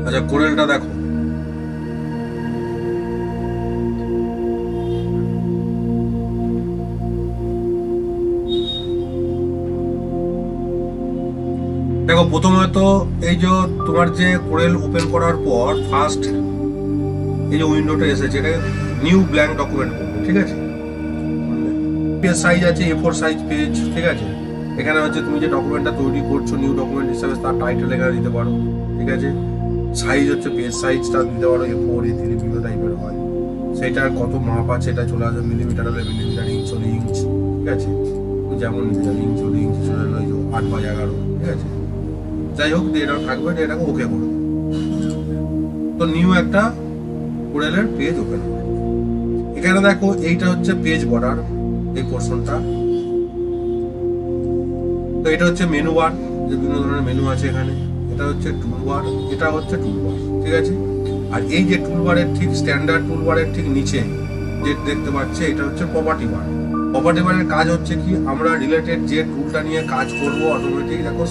আচ্ছা কোরেলটা দেখো, দেখো প্রথমত এই যে তোমার যে কোরেল ওপেন করার পর ফার্স্ট এই যে উইন্ডোটা এসেছে, এটা নিউ ব্ল্যাঙ্ক ডকুমেন্ট করবে, ঠিক আছে। পেজ সাইজ আছে A4 সাইজ পেজ, ঠিক আছে। এখানে হচ্ছে তুমি যে ডকুমেন্টটা তৈরি করছো নিউ ডকুমেন্ট হিসাবে তার টাইটেল এখানে দিতে পারো, ঠিক আছে। সাইজ হচ্ছে পেজ সাইজটা দিতে পারো A4 A3 বিভিন্ন টাইপের হয়, সেটার কত মাপ আছে এটা চলে আসবে, মিলিমিটার হলে মিলিমিটার, ইঞ্চ হলে ইঞ্চ, ঠিক আছে। যেমন ইঞ্চ হলে ইঞ্চ চলে এলো 8/11, ঠিক আছে। যাই হোক এটা থাকবে, এটাকে ওকে করো। তো নিউ একটা কোরেলের পেজ ওপেন হবে। এখানে দেখো এইটা হচ্ছে পেজ বর্ডার, এই পোর্শনটা। তো এটা হচ্ছে মেনু বার, যে বিভিন্ন ধরনের মেনু আছে এখানে। এটা হচ্ছে টুলবার, এটা হচ্ছে টুলবার, ঠিক আছে। আর এই যে টুলবারের ঠিক স্ট্যান্ডার্ড টুলবারের ঠিক নিচে যে দেখতে পাচ্ছে এটা হচ্ছে প্রপার্টি বার। প্রপার্টি বারের কাজ হচ্ছে কি, আমরা রিলেটেড যে টুলটা নিয়ে কাজ করব অটোমেটিক দেখো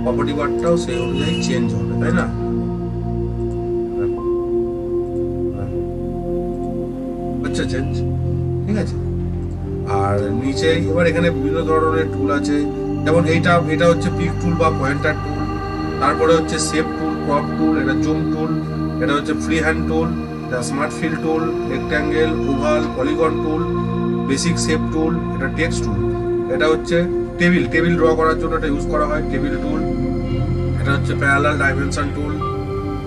প্রপার্টি বারটাও সেই অনুযায়ী চেঞ্জ হবে, তাই না। হচ্ছে চেঞ্জ, ঠিক আছে। আর নিচে এবার এখানে বিভিন্ন ধরনের টুল আছে, যেমন এটা হচ্ছে পিক টুল বা পয়েন্টার টুল। তারপরে হচ্ছে শেপ টুল, ক্রপ টুল, এটা জুম টুল, এটা হচ্ছে ফ্রি হ্যান্ড টুল, এটা smart fill tool, rectangle, oval, polygon tool, basic shape tool, এটা টেক্সট টুল। এটা হচ্ছে টেবিল ড্র করার জন্য এটা ইউজ করা হয়, টেবিল টুল। এটা হচ্ছে প্যারালাল ডাইমেনশন টুল।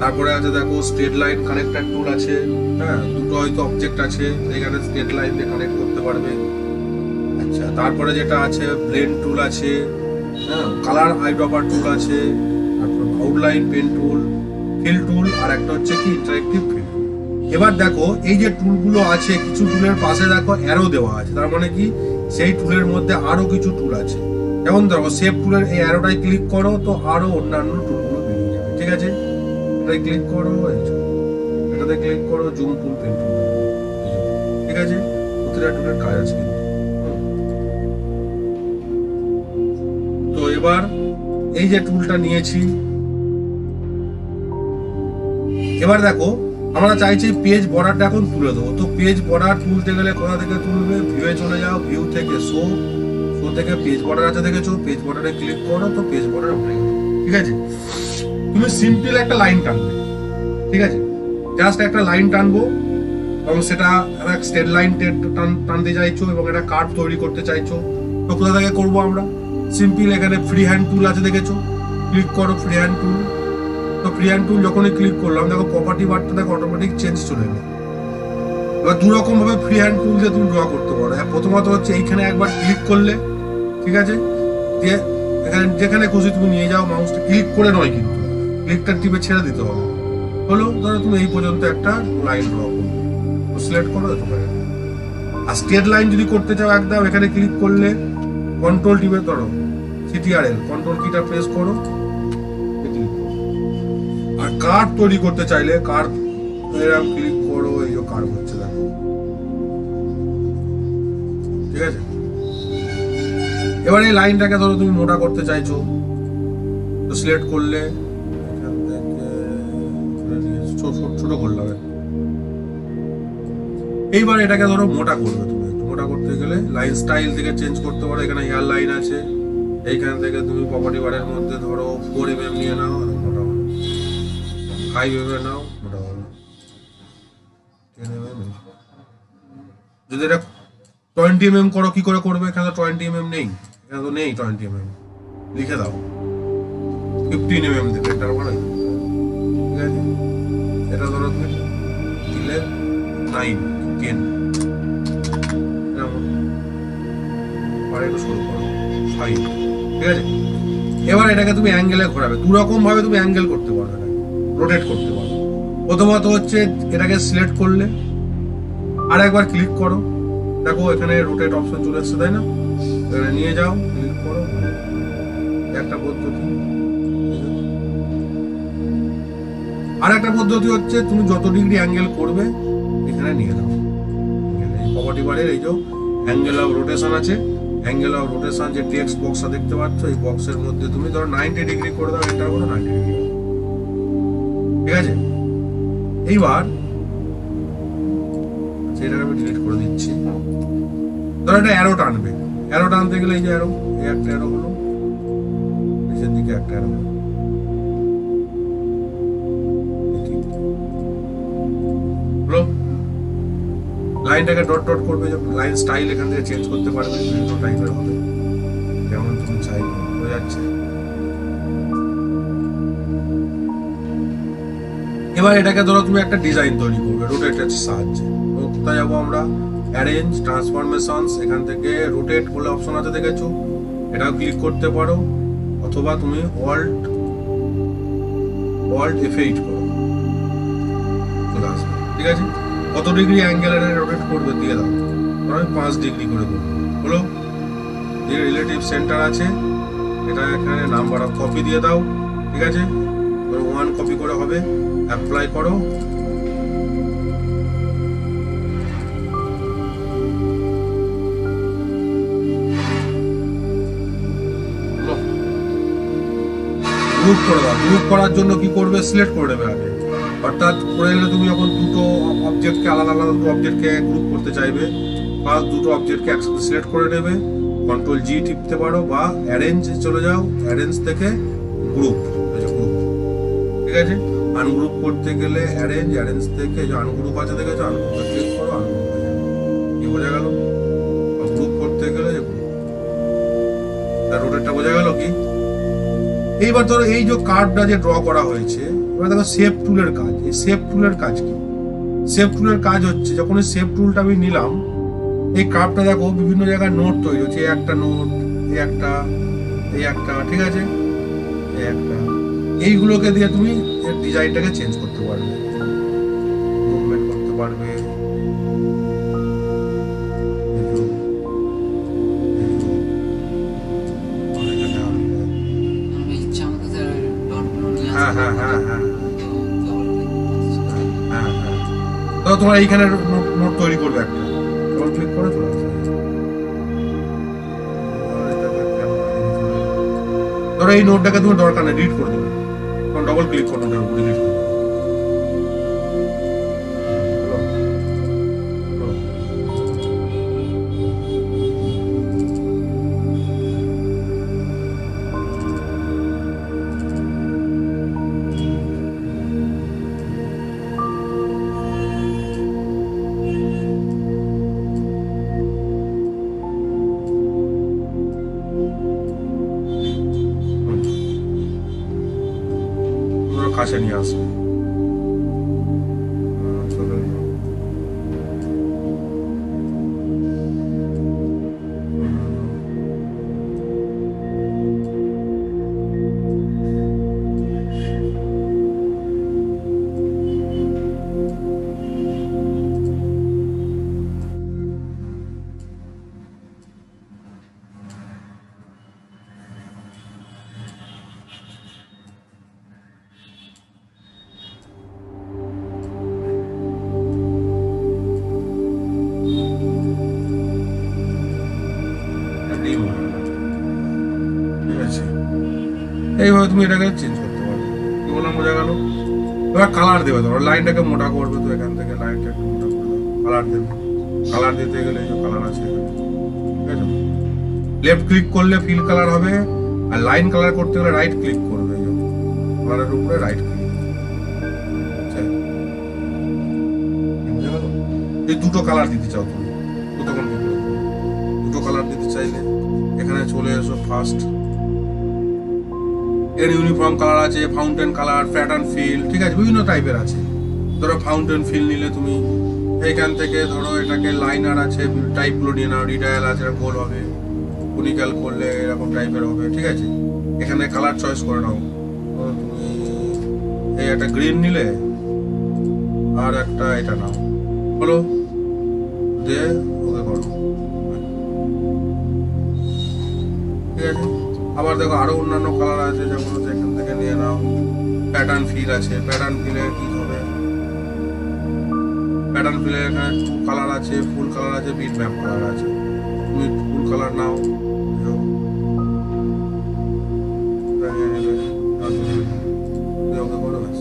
তারপরে আছে দেখো স্ট্রেট লাইন কানেক্টর টুল আছে, হ্যাঁ, দুটো হয়তো অবজেক্ট আছে এখানে স্ট্রেট লাইন দিয়ে কানেক্ট করতে পারবে। আচ্ছা, তারপরে যেটা আছে ব্লেন্ড টুল আছে, হ্যাঁ, কালার আইড্রপার টুল আছে, তারপর outline pen tool, fill tool, আর একটা হচ্ছে কি ইন্টারেক্টিভ ফিল টুল। এবার দেখো এই যে টুলগুলো আছে, কিছু টুলের পাশে দেখো অ্যারো দেওয়া আছে, তার মানে কি সেই টুলের মধ্যে আরো কিছু টুল আছে। যেমন দেখো শেপ টুলের এই অ্যারোটায় ক্লিক করো তো আরো অন্যান্য টুলগুলো বেরিয়ে যাবে, ঠিক আছে। এটাতে ক্লিক করো, এটাতে ক্লিক করো, জুম টুল, পেন টুল, ঠিক আছে। প্রতিটা টুলের কাজ আছে কিন্তু। তো এবার এই যে টুলটা নিয়েছি, এবার দেখো আমরা চাইছি পেজ বর্ডারটা এখন তুলে দেবো। তো পেজ বর্ডার তুলতে গেলে কোথা থেকে তুলবে, ভিউয়ে চলে যাও, ভিউ থেকে শো থেকে পেজ বর্ডার আছে দেখেছো, পেজ বর্ডারে ক্লিক করো তো পেজ বর্ডার উঠে গেল, ঠিক আছে। তুমি সিম্পল একটা লাইন টানবে, ঠিক আছে, জাস্ট একটা লাইন টানবো, এবং সেটা স্ট্রেট লাইন টানতে চাইছো এবং একটা কার্ভ তৈরি করতে চাইছো। তো কোথা থেকে করবো আমরা, সিম্পল এখানে ফ্রি হ্যান্ড টুল আছে দেখেছো, ক্লিক করো ফ্রি হ্যান্ড টুল। তো ফ্রি হ্যান্ড টুল যখনই ক্লিক করলাম দেখো প্রপার্টি বারটা দেখো অটোমেটিক চেঞ্জ চলে এলো। এবার দু রকম ভাবে ফ্রি হ্যান্ড টুল দিয়ে তুমি ড্র করতে পারো। প্রথমত হচ্ছে এইখানে একবার ক্লিক করলে, ঠিক আছে, দিয়ে এখানে যেখানে খুশি তুমি নিয়ে যাও, মাউসটা ক্লিক করে নয় কিন্তু ক্লিকটা টিপে ছেড়ে দিতে হবে। হলো, ধরো তুমি এই পর্যন্ত একটা লাইন ড্র করবে, সিলেক্ট করো তোমার। আর স্ট্রেট লাইন যদি করতে চাও একদম এখানে ক্লিক করলে কন্ট্রোল টিপে ধরো CTRL কন্ট্রোল কিটা প্রেস করো। আর কার্ভ তৈরি করতে চাইলে কার্ভ এরকম ক্লিক করো, এই যে কার্ভ হচ্ছে দেখো, ঠিক আছে। এবার এই লাইনটাকে ধরো তুমি মোটা করতে চাইছো, তো সিলেক্ট করলে এখান থেকে ছোট করলাম। এইবার এটাকে ধরো মোটা করবে, তুমি মোটা করতে গেলে লাইন স্টাইল থেকে চেঞ্জ করতে পারো। এখানে হেয়ার লাইন আছে, এইখান থেকে তুমি প্রপার্টি বারের মধ্যে ধরো 4 mm নিয়ে নাও, মোটা হলো। 5 mm নাও, মোটা হলো। 10 mm। যদি এটা 20 mm করো, কি করে করবে, এখানে তো 20 mm নেই, এখানে তো নেই 20 mm, লিখে দাও 15 mm দেবে, এটার মানে, ঠিক আছে। এটা ধরো তুমি দিলে 9 10 শুরু করো 5, ঠিক আছে। এবার এটাকে তুমি অ্যাঙ্গেলে ঘোরাবে, দু রকম ভাবে তুমি অ্যাঙ্গেল করতে পারো, রোটেট করতে পারো। প্রথমত হচ্ছে এটাকে সিলেক্ট করলে আর একবার ক্লিক করো, দেখো এখানে রোটেট অপশন চলে এসছে, তাই না। এখানে নিয়ে যাও, ক্লিক করো, একটা পদ্ধতি। আর একটা পদ্ধতি হচ্ছে তুমি যত ডিগ্রি অ্যাঙ্গেল করবে এখানে নিয়ে যাও, প্রপার্টি বারের এই যে অ্যাঙ্গেল অফ রোটেশন আছে, অ্যাঙ্গেল অফ রোটেশন যে টেক্সট বক্সটা দেখতে পাচ্ছ, এই বক্সের মধ্যে তুমি ধরো 90 ডিগ্রি করে দাও, এটা হলো 90 ডিগ্রি, ঠিক ঠিক আছে। এইবার এটাকে আমি ডিলিট করে দিচ্ছি। ধরো একটা অ্যারো টানবে, অ্যারো টানতে গেলে এই যে অ্যারো, এই একটা অ্যারো হলো, নিচের দিকে একটা অ্যারো হলো, লাইনটাকে ডট ডট করবে, লাইন স্টাইল এখান থেকে চেঞ্জ করতে পারবে, বিভিন্ন টাইপের হবে যেমন তুমি চাইবে। হয়ে যাচ্ছে। এবার এটাকে ধরো তুমি একটা ডিজাইন তৈরি করবে রোটেটের সাহায্যে। তো কোথায় যাবো আমরা? অ্যারেঞ্জ, ট্রান্সফরমেশনস, এখান থেকে রোটেট বলে অপশন আছে দেখেছো, এটাও ক্লিক করতে পারো, অথবা তুমি অল্ট F8 করো, চলে আসবে। ঠিক আছে, কত ডিগ্রি অ্যাঙ্গেল রোটেট করবে দিয়ে দাও, ধরো আমি 5 ডিগ্রি করে দেবো। হলো, যে রিলেটিভ সেন্টার আছে এটা এখানে নাম্বার অফ কপি দিয়ে দাও। ঠিক আছে, 1 কপি করে হবে, অ্যাপ্লাই করো। গ্রুপ করে দাও। গ্রুপ করার জন্য কি করবে? সিলেক্ট করে নেবে আগে, অর্থাৎ Corel তুমি যখন দুটো অবজেক্টকে আলাদা আলাদা দুটো অবজেক্টকে গ্রুপ করতে চাইবে, ফার্স্ট দুটো অবজেক্টকে একসাথে সিলেক্ট করে নেবে, কন্ট্রোল G টিপতে পারো, বা অ্যারেঞ্জ চলে যাও, অ্যারেঞ্জ থেকে গ্রুপ, গ্রুপ। ঠিক আছে, আনগ্রুপ করতে গেলে অ্যারেঞ্জ থেকে যে আনগ্রুপ আছে দেখেছো, আনগ্রুপে ক্লিক করো, আনগ্রুপ হয়ে যাবে। কি বোঝা গেল? গ্রুপ করতে গেলে যে গ্রুপ, তার রোটেটটা বোঝা গেল কি? এইবার ধরো এই যে কার্ভটা যে ড্র করা হয়েছে, এবার দেখো শেপ টুলের কাজ। এই শেপ টুলের কাজ কি? শেপ টুলের কাজ হচ্ছে, যখন এই শেপ টুলটা আমি নিলাম, এই কার্ভটা দেখো বিভিন্ন জায়গায় নোট তৈরি হচ্ছে, এই একটা নোট, এই একটা, এই একটা, ঠিক আছে, এই একটা, এইগুলোকে দিয়ে তুমি এর ডিজাইনটাকে চেঞ্জ করতে পারবে, মুভমেন্ট করতে পারবে। তোমার এইখানে নোট তৈরি করবে একটা, ডবল ক্লিক করে চলে আসবে। ধরো এই নোটটাকে তোমার দরকার নেই, ডিলিট করে দেবে, তখন ডবল ক্লিক করো, ডিলিট করে দেবে। কাছে নিয়ে আসবে, এইভাবে তুমি এটাকে চেঞ্জ করতে পারবে। কি বললাম, বোঝা গেল? এবার কালার দেবে, ধরো লাইনটাকে মোটা করবে, তো এখান থেকে লাইনটা একটু মোটা করে দাও, কালার দেবে। কালার দিতে গেলে এই যে কালার আছে, ঠিক আছে, লেফট ক্লিক করলে ফিল কালার হবে, আর লাইন কালার করতে গেলে রাইট ক্লিক করবে, কালারের উপরে রাইট ক্লিক। এই দুটো কালার দিতে চাও তুমি, তখন কি করবে? দুটো কালার দিতে চাইলে এখানে চলে এসো, ফার্স্ট এর ইউনিফর্ম কালার আছে, ফাউন্টেন কালার, প্যাটার্ন ফিল, ঠিক আছে, বিভিন্ন টাইপের আছে। ধরো ফাউন্টেন ফিল নিলে তুমি এইখান থেকে ধরো এটাকে লাইনার আছে, টাইপগুলো নিয়ে নাও, রিডায়াল আছে, গোল হবে, কুনিক্যাল করলে এরকম টাইপের হবে, ঠিক আছে। এখানে কালার চয়েস করে নাও, তুমি এই একটা গ্রিন নিলে, আর একটা এটা নাও, বলো যে ওকে করো, ঠিক আছে। আবার দেখো আরো অন্যান্য কালার আছে, যেমন এখান থেকে নিয়ে নাও, প্যাটার্ন ফিল আছে, প্যাটার্ন ফিলে কি হবে, প্যাটার্ন ফিলে এখানে টু কালার আছে, ফুল কালার আছে, বিট ম্যাপ কালার আছে, তুমি ফুল কালার নাও, ওকে করো, ব্যাস।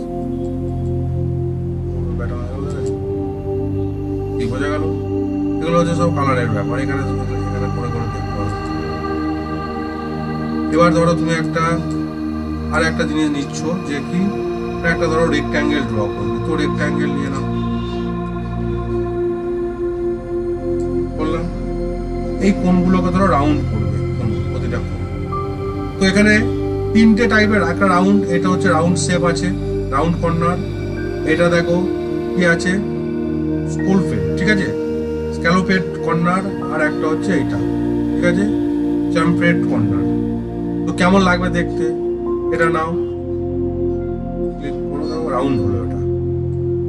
হচ্ছে সব কালারের ব্যাপার, এখানে এখানে করে করে দেখতে হবে। এবার ধরো তুমি আর একটা জিনিস নিচ্ছ, যে কি একটা ধরো রেক্ট্যাঙ্গেল ড্র করবে, তো রেক্ট্যাঙ্গেল নিয়ে নাও, বললাম এই কোণগুলোকে ধরো রাউন্ড করবে, প্রতিটা কোণ। তো এখানে তিনটে টাইপের, একটা রাউন্ড, এটা হচ্ছে রাউন্ড শেপ আছে, রাউন্ড কর্নার, এটা দেখো কি আছে স্কুল ফেড, ঠিক আছে, স্ক্যালোপেড কর্নার, আর একটা হচ্ছে এইটা, ঠিক আছে, চ্যাম্পেড কর্নার। তো কেমন লাগবে দেখতে, এটা নাও, ক্লিক করে দাও, রাউন্ড হলো এটা।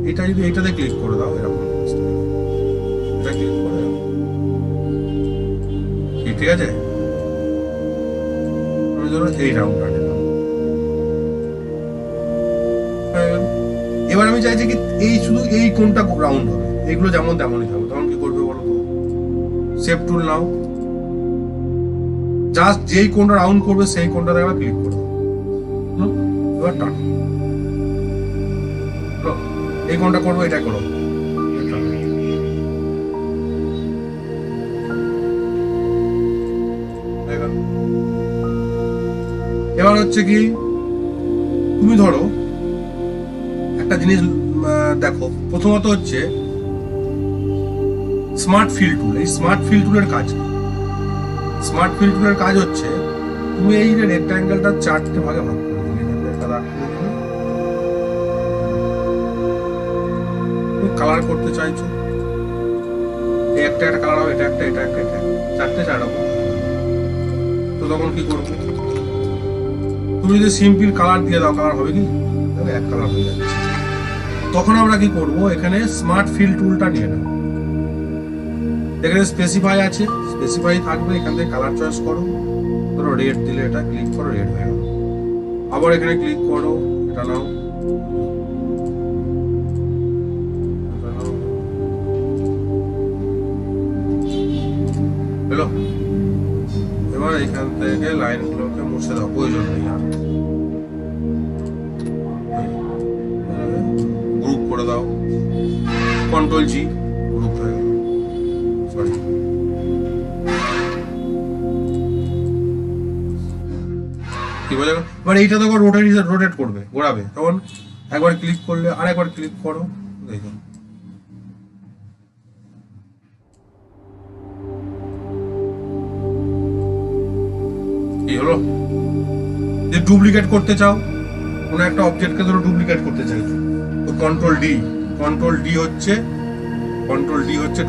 এটা যদি এইটাতে ক্লিক করে দাও এরকম, এটা ক্লিক করে দাও, ঠিক আছে, আমি ধরো এই রাউন্ডটা নিলাম। এবার আমি চাইছি কি এই শুধু এই কোনটা রাউন্ড হবে, এইগুলো যেমন তেমনই থাকবে, তখন কি করবে বলো তো, শেপ টুল নাও, জাস্ট যেই কোনটা রাউন্ড করবে সেই কোনটা একবার ক্লিক করো, এবার টান, এই কোনটা করবো এটা করো, এবার হচ্ছে কি তুমি ধরো একটা জিনিস দেখো, প্রথমত হচ্ছে স্মার্ট ফিল টুল। এই স্মার্ট ফিল টুলের কাজ, স্মার্ট ফিল টুলের কাজ হচ্ছে তুমি এই যে রেক্ট্যাঙ্গেলটা 4টে ভাগে ভাগ করে দিলে, তুমি কালার করতে চাইছো, এই একটা কালার হবে, এটা একটা, এটা একটা, এটা 4টে 4 রকম। তো তখন কি করবে, তুমি যদি সিম্পল কালার দিয়ে দাও, কালার হবে কি, এক কালার হয়ে যাচ্ছে। তখন আমরা কি করব, এখানে স্মার্ট ফিল টুলটা নিয়ে নেব, এখানে স্পেসিফাই আছে, স্পেসিফাই থাকবে, এখান থেকে কালার চয়েস করো, ধরো রেড দিলে এটা ক্লিক করো, রেড হয়ে গেল। আবার এখানে ক্লিক করো, এটা নাও, হলো। এবার এখান থেকে লাইনগুলোকে মুছে দাও, প্রয়োজন নেই আর, গ্রুপ করে দাও, কন্ট্রোল জি, গ্রুপ হয়ে গেল, সরি। কি বলে, এবার এইটা তখন রোটেট করবে, ঘোরাবে, তখন একবার ক্লিক করলে আর একবার ক্লিক করো, দেখুন কি হলো। যে ডুপ্লিকেট করতে চাও, কোনো একটা অবজেক্টকে ধরো ডুপ্লিকেট করতে চাইছো, তো কন্ট্রোল ডি হচ্ছে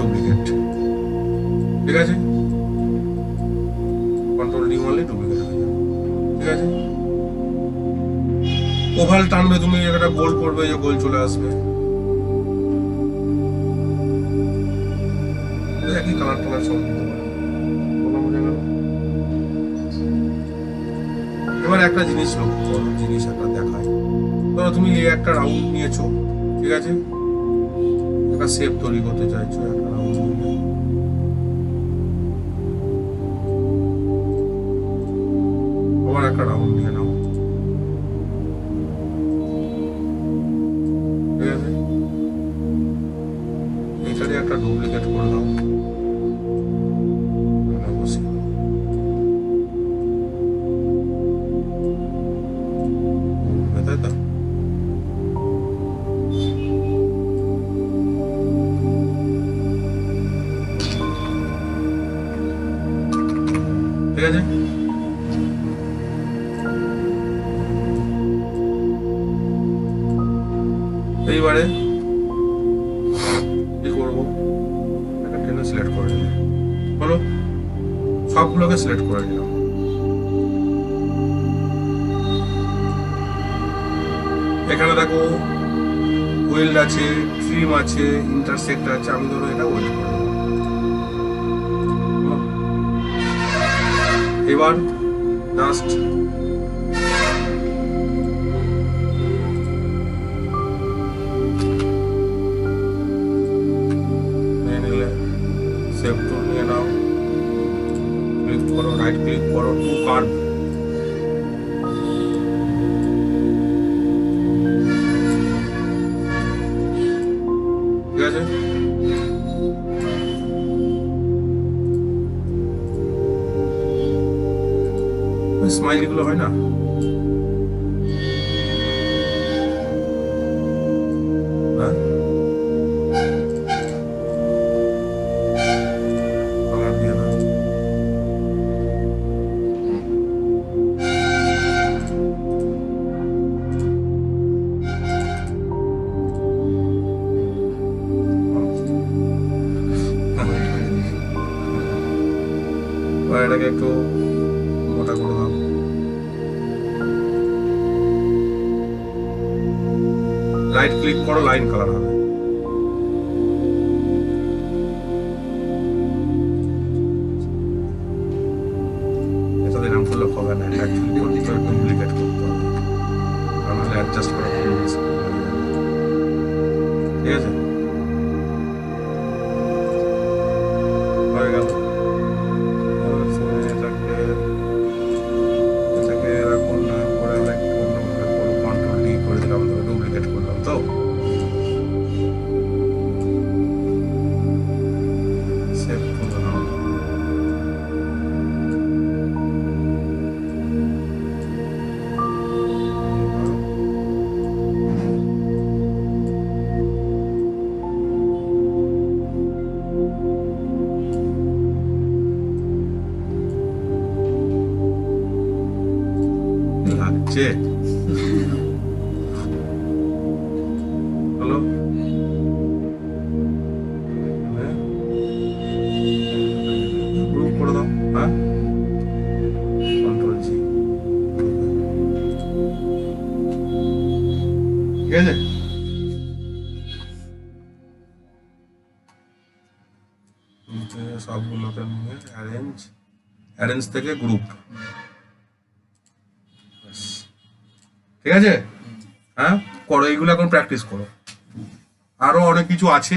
ডুপ্লিকেট, ঠিক আছে, কন্ট্রোল ডি মারলে ডুপ্লিকেট হয়ে যাবে, ঠিক আছে। ওভাল টানবে, তুমি একটা গোল করবে, যে গোল চলে আসবে, একই কালার টালার সব দিতে পারো। এবার একটা জিনিস লক্ষ্য করো, জিনিস একটা দেখায়, ধরো তুমি এই একটা রাউন্ড নিয়েছো, ঠিক আছে, একটা শেপ তৈরি করতে চাইছো, একটা রাউন্ড নিয়ে আবার একটা রাউন্ড নিয়ে নাও, ঠিক আছে, এইটারই একটা ডুপ্লিকেট করে দাও, তাই তো, ঠিক আছে। এইবারে কি করবো, একটা টেনে সিলেক্ট করে নিলে বলো, সবগুলোকে সিলেক্ট করে নিলাম। এখানে দেখো ওয়েল্ড আছে, ট্রিম আছে, ইন্টারসেক্ট আছে, আমি ধরো এটা ওয়েল্ড করে দেবো। এবার জাস্ট নিয়ে নিলে, সেভ টুল নিয়ে নাও, ক্লিক করো, রাইট ক্লিক করো, টু কার্ভ, ঠিক আছে। লাইন এগুলো হয় না? হ্যাঁ, কালার দিয়ে দাও। এটাকে একটু মোটা করে দাও। রাইট ক্লিক করো, লাইন কালার হবে। এটা দিলাম করলে হবে না, অ্যাকচুয়ালি করতে হবে, ডুপ্লিকেট করতে হবে, তাহলে অ্যাডজাস্ট করা খুব মুশকিল হয়ে যাবে। ঠিক আছে, হয়ে গেল। এটাকে রাখুন না করে আরেকটু অন্যভাবে করো, কন্ট্রোল ডি করে দিলাম, ডুপ্লিকেট করলাম। তো সেভ করে নাও। লাগছে হ্যালো, গ্রুপ করে দাও। হ্যাঁ, কন্ট্রোল জি। ঠিক আছে, সবগুলোকে নিয়ে অ্যারেঞ্জ, অ্যারেঞ্জ থেকে গ্রুপ। ঠিক আছে, হ্যাঁ করো, এইগুলো এখন প্র্যাকটিস করো। আরো অনেক কিছু আছে।